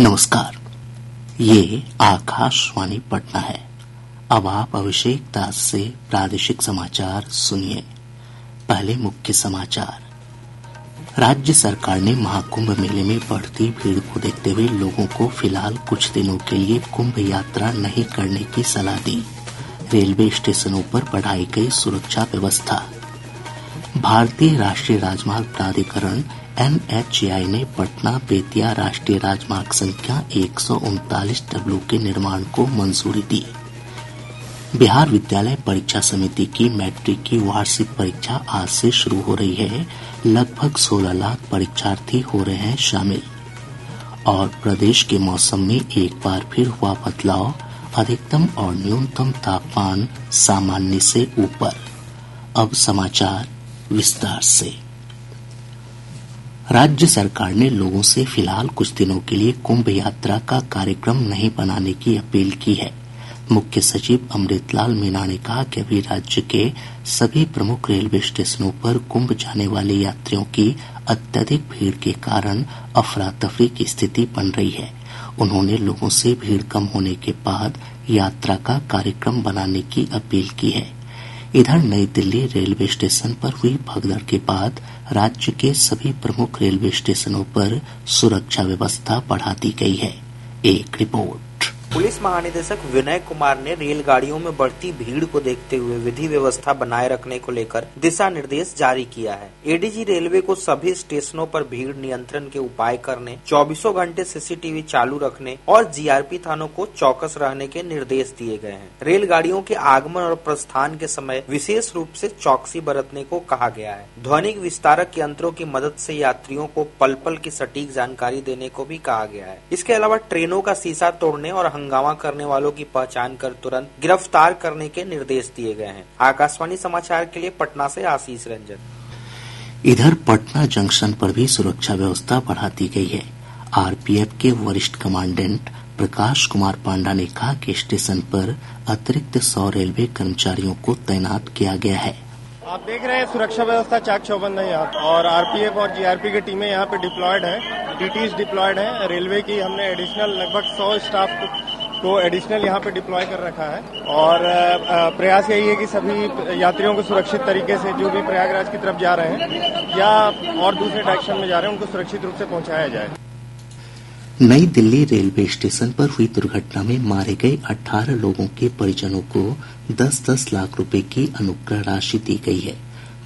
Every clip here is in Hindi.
नमस्कार, ये आकाशवाणी पटना है। अब आप अभिषेक दास से प्रादेशिक समाचार सुनिए। पहले मुख्य समाचार। राज्य सरकार ने महाकुंभ मेले में बढ़ती भीड़ को देखते हुए लोगों को फिलहाल कुछ दिनों के लिए कुंभ यात्रा नहीं करने की सलाह दी। रेलवे स्टेशनों पर बढ़ाई गई सुरक्षा व्यवस्था। भारतीय राष्ट्रीय राजमार्ग प्राधिकरण NHAI ने पटना बेतिया राष्ट्रीय राजमार्ग संख्या 139W के निर्माण को मंजूरी दी। बिहार विद्यालय परीक्षा समिति की मैट्रिक की वार्षिक परीक्षा आज से शुरू हो रही है। लगभग 16 लाख परीक्षार्थी हो रहे हैं शामिल। और प्रदेश के मौसम में एक बार फिर हुआ बदलाव, अधिकतम और न्यूनतम तापमान सामान्य से ऊपर। अब समाचार विस्तार से। राज्य सरकार ने लोगों से फिलहाल कुछ दिनों के लिए कुंभ यात्रा का कार्यक्रम नहीं बनाने की अपील की है। मुख्य सचिव अमृतलाल मीणा ने कहा कि अभी राज्य के सभी प्रमुख रेलवे स्टेशनों पर कुंभ जाने वाले यात्रियों की अत्यधिक भीड़ के कारण अफरा तफरी की स्थिति बन रही है। उन्होंने लोगों से भीड़ कम होने के बाद यात्रा का कार्यक्रम बनाने की अपील की है। इधर नई दिल्ली रेलवे स्टेशन पर हुई भगदड़ के बाद राज्य के सभी प्रमुख रेलवे स्टेशनों पर सुरक्षा व्यवस्था बढ़ा दी गई है। एक रिपोर्ट। पुलिस महानिदेशक विनय कुमार ने रेलगाड़ियों में बढ़ती भीड़ को देखते हुए विधि व्यवस्था बनाए रखने को लेकर दिशा निर्देश जारी किया है। एडीजी रेलवे को सभी स्टेशनों पर भीड़ नियंत्रण के उपाय करने, 24 घंटे सीसीटीवी चालू रखने और जीआरपी थानों को चौकस रहने के निर्देश दिए गए हैं। रेलगाड़ियों के आगमन और प्रस्थान के समय विशेष रूप से चौकसी बरतने को कहा गया है। ध्वनिक विस्तारक यंत्रों की मदद से यात्रियों को पल पल की सटीक जानकारी देने को भी कहा गया है। इसके अलावा ट्रेनों का शीशा तोड़ने और हंगामा करने वालों की पहचान कर तुरंत गिरफ्तार करने के निर्देश दिए गए हैं। आकाशवाणी समाचार के लिए पटना से आशीष रंजन। इधर पटना जंक्शन पर भी सुरक्षा व्यवस्था बढ़ा दी गई है। आरपीएफ के वरिष्ठ कमांडेंट प्रकाश कुमार पांडा ने कहा कि स्टेशन पर अतिरिक्त 100 रेलवे कर्मचारियों को तैनात किया गया है। आप देख रहे हैं सुरक्षा व्यवस्था चाक चौबंद है यहाँ, और आरपीएफ और जीआरपी की टीमें यहाँ पे डिप्लॉयड है, डीटीज डिप्लॉयड है। रेलवे की हमने एडिशनल लगभग 100 स्टाफ को एडिशनल यहाँ पे डिप्लॉय कर रखा है। और प्रयास यही है कि सभी यात्रियों को सुरक्षित तरीके से, जो भी प्रयागराज की तरफ जा रहे हैं या और दूसरे डायरेक्शन में जा रहे हैं, उनको सुरक्षित रूप से पहुंचाया जाए। नई दिल्ली रेलवे स्टेशन पर हुई दुर्घटना में मारे गए 18 लोगों के परिजनों को 10-10 लाख रुपए की अनुग्रह राशि दी गई है।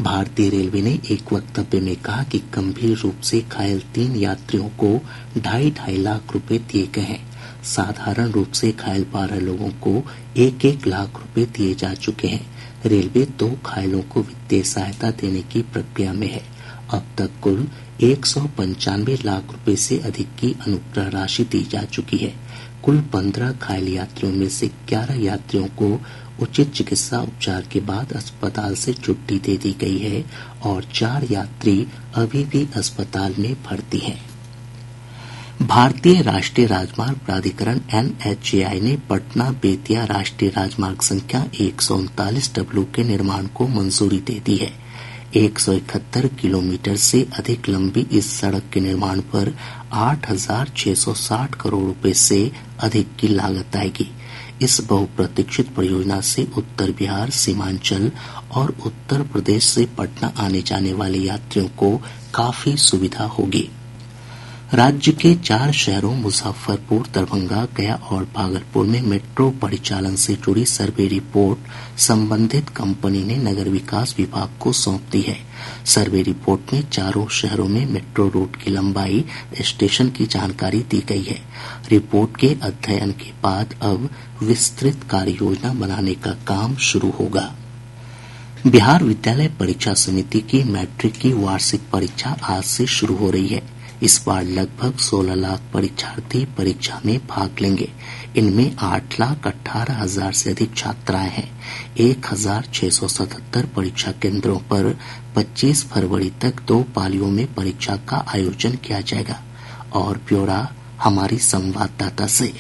भारतीय रेलवे ने एक वक्तव्य में कहा कि गंभीर रूप से घायल 3 यात्रियों को 2.5 लाख रुपए दिए गए हैं। साधारण रूप से घायल 12 लोगों को 1-1 लाख रुपए दिए जा चुके हैं। रेलवे 2 घायलों को वित्तीय सहायता देने की प्रक्रिया में है। अब तक कुल 195 लाख रुपए से अधिक की अनुग्रह राशि दी जा चुकी है। कुल 15 घायल यात्रियों में से 11 यात्रियों को उचित चिकित्सा उपचार के बाद अस्पताल से छुट्टी दे दी गई है और 4 यात्री अभी भी अस्पताल में भर्ती हैं। भारतीय राष्ट्रीय राजमार्ग प्राधिकरण NHAI ने पटना बेतिया राष्ट्रीय राजमार्ग संख्या 139W के निर्माण को मंजूरी दे दी है। 171 किलोमीटर से अधिक लंबी इस सड़क के निर्माण पर 8,660 करोड़ रुपए से अधिक की लागत आएगी। इस बहुप्रतीक्षित परियोजना से उत्तर बिहार, सीमांचल और उत्तर प्रदेश से पटना आने जाने वाले यात्रियों को काफी सुविधा होगी। राज्य के 4 शहरों मुजफ्फरपुर, दरभंगा, गया और भागलपुर में मेट्रो परिचालन से जुड़ी सर्वे रिपोर्ट संबंधित कंपनी ने नगर विकास विभाग को सौंप दी है। सर्वे रिपोर्ट में चारों शहरों में मेट्रो रूट की लंबाई, स्टेशन की जानकारी दी गई है। रिपोर्ट के अध्ययन के बाद अब विस्तृत कार्य योजना बनाने का काम शुरू होगा। बिहार विद्यालय परीक्षा समिति की मैट्रिक की वार्षिक परीक्षा आज से शुरू हो रही है। इस बार लगभग 16 लाख परीक्षार्थी परीक्षा में भाग लेंगे। इनमें 8,18,000 से अधिक छात्राएं हैं। 1,677 परीक्षा केंद्रों पर 25 फरवरी तक 2 पालियों में परीक्षा का आयोजन किया जाएगा। और ब्यौरा हमारी संवाददाता से।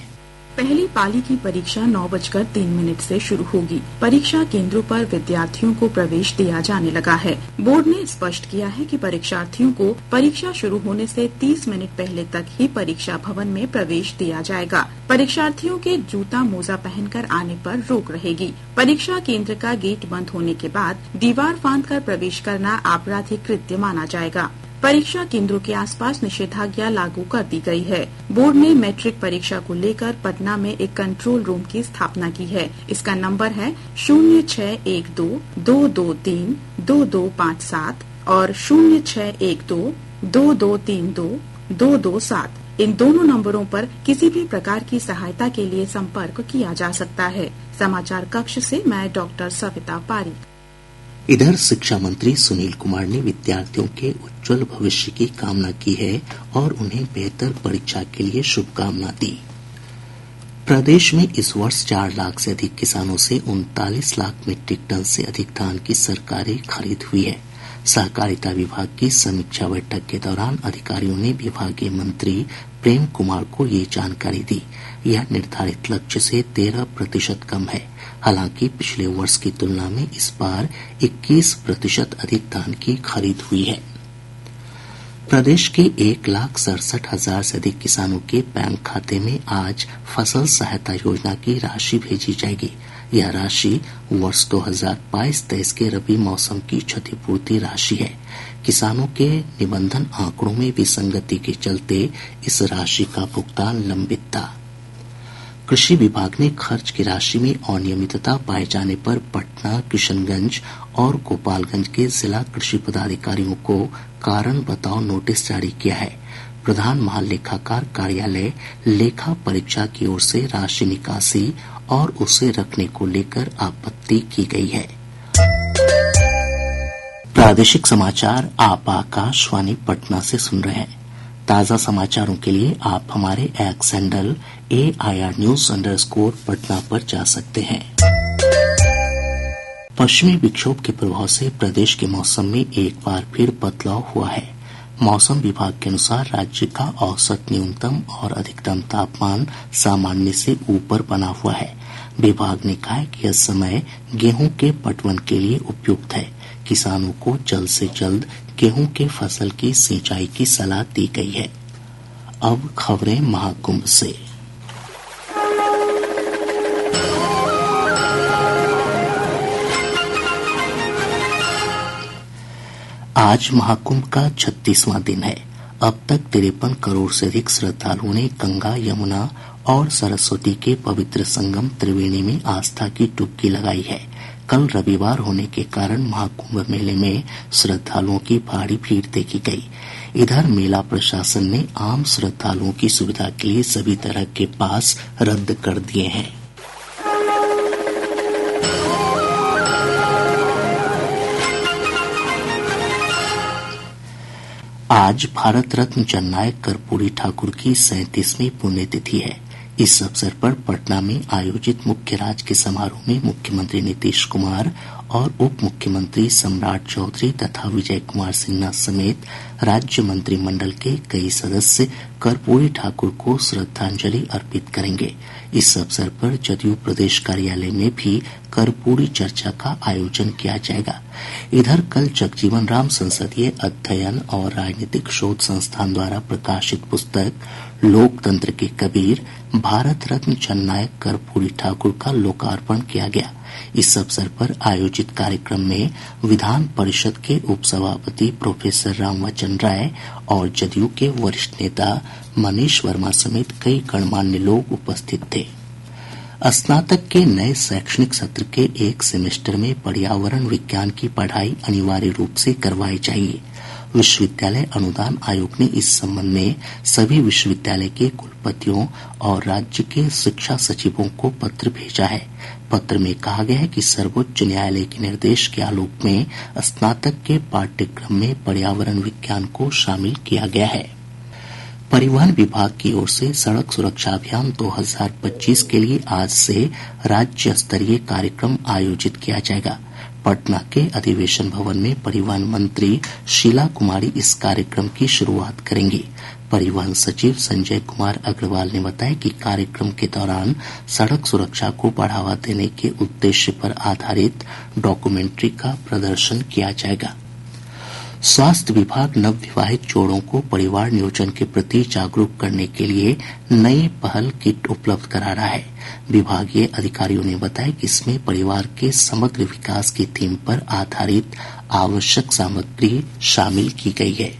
पहली पाली की परीक्षा 9:03 से शुरू होगी। परीक्षा केंद्रों पर विद्यार्थियों को प्रवेश दिया जाने लगा है। बोर्ड ने स्पष्ट किया है कि परीक्षार्थियों को परीक्षा शुरू होने से 30 मिनट पहले तक ही परीक्षा भवन में प्रवेश दिया जाएगा। परीक्षार्थियों के जूता मोजा पहनकर आने पर रोक रहेगी। परीक्षा केंद्र का गेट बंद होने के बाद दीवार फांदकर प्रवेश करना आपराधिक कृत्य माना जाएगा। परीक्षा केंद्रों के आसपास निषेधाज्ञा लागू कर दी गई है। बोर्ड ने मैट्रिक परीक्षा को लेकर पटना में एक कंट्रोल रूम की स्थापना की है। इसका नंबर है 0612-223-2257 और 0612-2232-227। इन दोनों नंबरों पर किसी भी प्रकार की सहायता के लिए संपर्क किया जा सकता है। समाचार कक्ष से मैं डॉक्टर सविता पारीक। इधर शिक्षा मंत्री सुनील कुमार ने विद्यार्थियों के उज्जवल भविष्य की कामना की है और उन्हें बेहतर परीक्षा के लिए शुभकामना दी। प्रदेश में इस वर्ष 4 लाख से अधिक किसानों से 39 लाख मीट्रिक टन से अधिक धान की सरकारी खरीद हुई है। सहकारिता विभाग की समीक्षा बैठक के दौरान अधिकारियों ने विभागीय मंत्री प्रेम कुमार को ये जानकारी दी। यह निर्धारित लक्ष्य से 13% कम है। हालांकि पिछले वर्ष की तुलना में इस बार 21% अधिक धान की खरीद हुई है। प्रदेश के 1,67,000 से अधिक किसानों के बैंक खाते में आज फसल सहायता योजना की राशि भेजी जाएगी। यह राशि वर्ष 2022-23 के रबी मौसम की क्षतिपूर्ति राशि है। किसानों के निबंधन आंकड़ों में विसंगति के चलते इस राशि का भुगतान लंबित था। कृषि विभाग ने खर्च की राशि में अनियमितता पाए जाने पर पटना, किशनगंज और गोपालगंज के जिला कृषि पदाधिकारियों को कारण बताओ नोटिस जारी किया है। प्रधान महालेखाकार कार्यालय लेखा परीक्षा की ओर से राशि निकासी और उसे रखने को लेकर आपत्ति की गई है। प्रादेशिक समाचार आप आकाशवाणी पटना से सुन रहे हैं। ताज़ा समाचारों के लिए आप हमारे एक्स हैंडल AIR_News_ पर जा सकते हैं। पश्चिमी विक्षोभ के प्रभाव से प्रदेश के मौसम में एक बार फिर बदलाव हुआ है। मौसम विभाग के अनुसार राज्य का औसत न्यूनतम और अधिकतम तापमान सामान्य से ऊपर बना हुआ है। विभाग ने कहा है कि यह समय गेहूं के पटवन के लिए उपयुक्त है। किसानों को जल्द से जल्द गेहूं के फसल की सिंचाई की सलाह दी गई है। अब खबरें महाकुंभ से। आज महाकुंभ का 36वां दिन है। अब तक 53 करोड़ से अधिक श्रद्धालुओं ने गंगा, यमुना और सरस्वती के पवित्र संगम त्रिवेणी में आस्था की डुबकी लगाई है। कल रविवार होने के कारण महाकुंभ मेले में श्रद्धालुओं की भारी भीड़ देखी गई। इधर मेला प्रशासन ने आम श्रद्धालुओं की सुविधा के लिए सभी तरह के पास रद्द कर दिए हैं। आज भारत रत्न जननायक कर्पूरी ठाकुर की 37वीं पुण्यतिथि है। इस अवसर पर पटना में आयोजित मुख्य राजकीय समारोह में मुख्यमंत्री नीतीश कुमार और उप मुख्यमंत्री सम्राट चौधरी तथा विजय कुमार सिन्हा समेत राज्य मंत्रिमंडल के कई सदस्य कर्पूरी ठाकुर को श्रद्धांजलि अर्पित करेंगे। इस अवसर पर जदयू प्रदेश कार्यालय में भी कर्पूरी चर्चा का आयोजन किया जाएगा। इधर कल जगजीवन राम संसदीय अध्ययन और राजनीतिक शोध संस्थान द्वारा प्रकाशित पुस्तक लोकतंत्र के कबीर भारत रत्न जननायक कर्पूरी ठाकुर का लोकार्पण किया गया। इस अवसर पर आयोजित कार्यक्रम में विधान परिषद के उपसभापति प्रोफेसर रामवचन राय और जदयू के वरिष्ठ नेता मनीष वर्मा समेत कई गणमान्य लोग उपस्थित थे। स्नातक के नए शैक्षणिक सत्र के एक सेमेस्टर में पर्यावरण विज्ञान की पढ़ाई अनिवार्य रूप से करवाई चाहिए। विश्वविद्यालय अनुदान आयोग ने इस संबंध में सभी विश्वविद्यालय के कुलपतियों और राज्य के शिक्षा सचिवों को पत्र भेजा है। पत्र में कहा गया है कि सर्वोच्च न्यायालय के निर्देश के आलोक में स्नातक के पाठ्यक्रम में पर्यावरण विज्ञान को शामिल किया गया है। परिवहन विभाग की ओर से सड़क सुरक्षा अभियान 2025 के लिए आज से राज्य स्तरीय कार्यक्रम आयोजित किया जाएगा। पटना के अधिवेशन भवन में परिवहन मंत्री शीला कुमारी इस कार्यक्रम की शुरुआत करेंगी। परिवहन सचिव संजय कुमार अग्रवाल ने बताया कि कार्यक्रम के दौरान सड़क सुरक्षा को बढ़ावा देने के उद्देश्य पर आधारित डॉक्यूमेंट्री का प्रदर्शन किया जाएगा। स्वास्थ्य विभाग नवविवाहित जोड़ों को परिवार नियोजन के प्रति जागरूक करने के लिए नई पहल किट उपलब्ध करा रहा है। विभागीय अधिकारियों ने बताया कि इसमें परिवार के समग्र विकास की थीम पर आधारित आवश्यक सामग्री शामिल की गई है।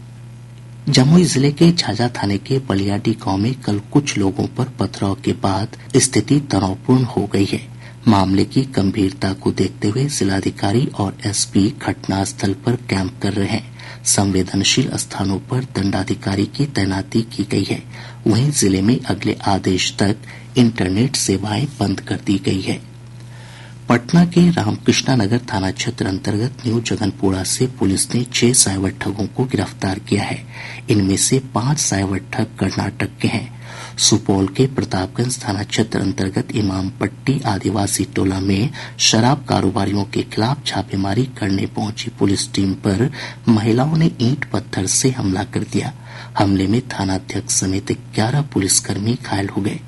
जमुई जिले के झाझा थाने के बलियाडी गांव में कल कुछ लोगों पर पथराव के बाद स्थिति तनावपूर्ण हो गई है। मामले की गंभीरता को देखते हुए जिलाधिकारी और एसपी घटनास्थल पर कैंप कर रहे हैं। संवेदनशील स्थानों पर दंडाधिकारी की तैनाती की गई है। वहीं जिले में अगले आदेश तक इंटरनेट सेवाएं बंद कर दी गई है। पटना के रामकृष्णा नगर थाना क्षेत्र अंतर्गत न्यू जगनपुरा से पुलिस ने 6 साइबर ठगों को गिरफ्तार किया है। इनमें से 5 साइबर ठग कर्नाटक के हैं। सुपौल के प्रतापगंज थाना क्षेत्र अंतर्गत इमामपट्टी आदिवासी टोला में शराब कारोबारियों के खिलाफ छापेमारी करने पहुंची पुलिस टीम पर महिलाओं ने ईंट पत्थर से हमला कर दिया। हमले में थानाध्यक्ष समेत 11 पुलिसकर्मी घायल हो गए।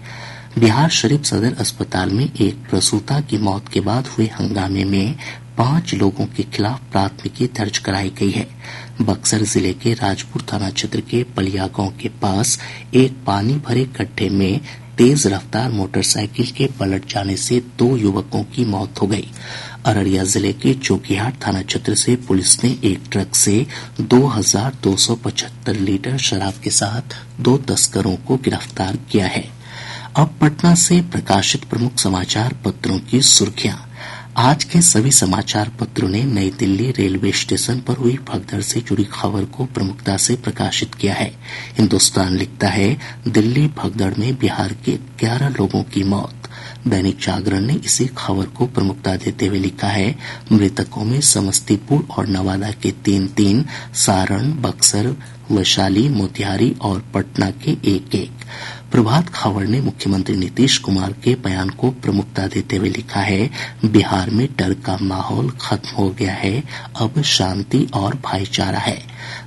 बिहार शरीफ सदर अस्पताल में एक प्रसूता की मौत के बाद हुए हंगामे में 5 लोगों के खिलाफ प्राथमिकी दर्ज कराई गई है। बक्सर जिले के राजपुर थाना क्षेत्र के पलिया गांव के पास एक पानी भरे गड्ढे में तेज रफ्तार मोटरसाइकिल के पलट जाने से 2 युवकों की मौत हो गई। अररिया जिले के चौकीहाट थाना क्षेत्र से पुलिस ने एक ट्रक से 2275 लीटर शराब के साथ 2 तस्करों को गिरफ्तार किया है। अब पटना से प्रकाशित प्रमुख समाचार पत्रों की सुर्खियां। आज के सभी समाचार पत्रों ने नई दिल्ली रेलवे स्टेशन पर हुई भगदड़ से जुड़ी खबर को प्रमुखता से प्रकाशित किया है। हिन्दुस्तान लिखता है, दिल्ली भगदड़ में बिहार के 11 लोगों की मौत। दैनिक जागरण ने इसी खबर को प्रमुखता देते हुए लिखा है, मृतकों में समस्तीपुर और नवादा के 3-3, सारण, बक्सर, वैशाली, मोतिहारी और पटना के 1-1। प्रभात खबर ने मुख्यमंत्री नीतीश कुमार के बयान को प्रमुखता देते हुए लिखा है, बिहार में डर का माहौल खत्म हो गया है, अब शांति और भाईचारा है।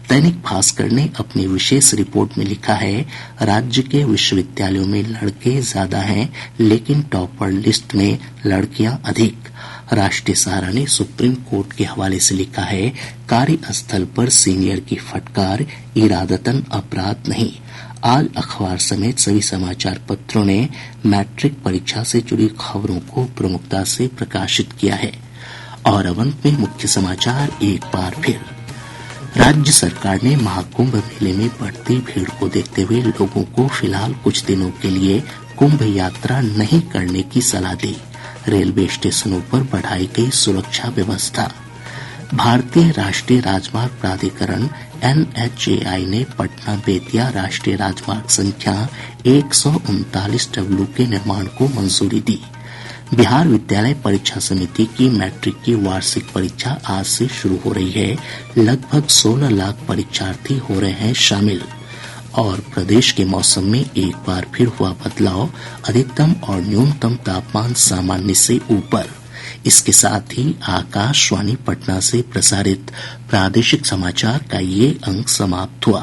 दैनिक भास्कर ने अपनी विशेष रिपोर्ट में लिखा है, राज्य के विश्वविद्यालयों में लड़के ज्यादा हैं, लेकिन टॉपर लिस्ट में लड़कियां अधिक। राष्ट्रीय सहारा ने सुप्रीम कोर्ट के हवाले से लिखा है, कार्यस्थल पर सीनियर की फटकार, इरादतन अपराध नहीं। आज अखबार समेत सभी समाचार पत्रों ने मैट्रिक परीक्षा से जुड़ी खबरों को प्रमुखता से प्रकाशित किया है। और अब अंत में मुख्य समाचार एक बार फिर। राज्य सरकार ने महाकुंभ मेले में बढ़ती भीड़ को देखते हुए लोगों को फिलहाल कुछ दिनों के लिए कुंभ यात्रा नहीं करने की सलाह दी। रेलवे स्टेशनों पर बढ़ाई गई सुरक्षा व्यवस्था। भारतीय राष्ट्रीय राजमार्ग प्राधिकरण NHAI ने पटना बेतिया राष्ट्रीय राजमार्ग संख्या 139W के निर्माण को मंजूरी दी। बिहार विद्यालय परीक्षा समिति की मैट्रिक की वार्षिक परीक्षा आज से शुरू हो रही है। लगभग 16 लाख परीक्षार्थी हो रहे हैं शामिल। और प्रदेश के मौसम में एक बार फिर हुआ बदलाव, अधिकतम और न्यूनतम तापमान सामान्य से ऊपर। इसके साथ ही आकाशवाणी पटना से प्रसारित प्रादेशिक समाचार का ये अंक समाप्त हुआ।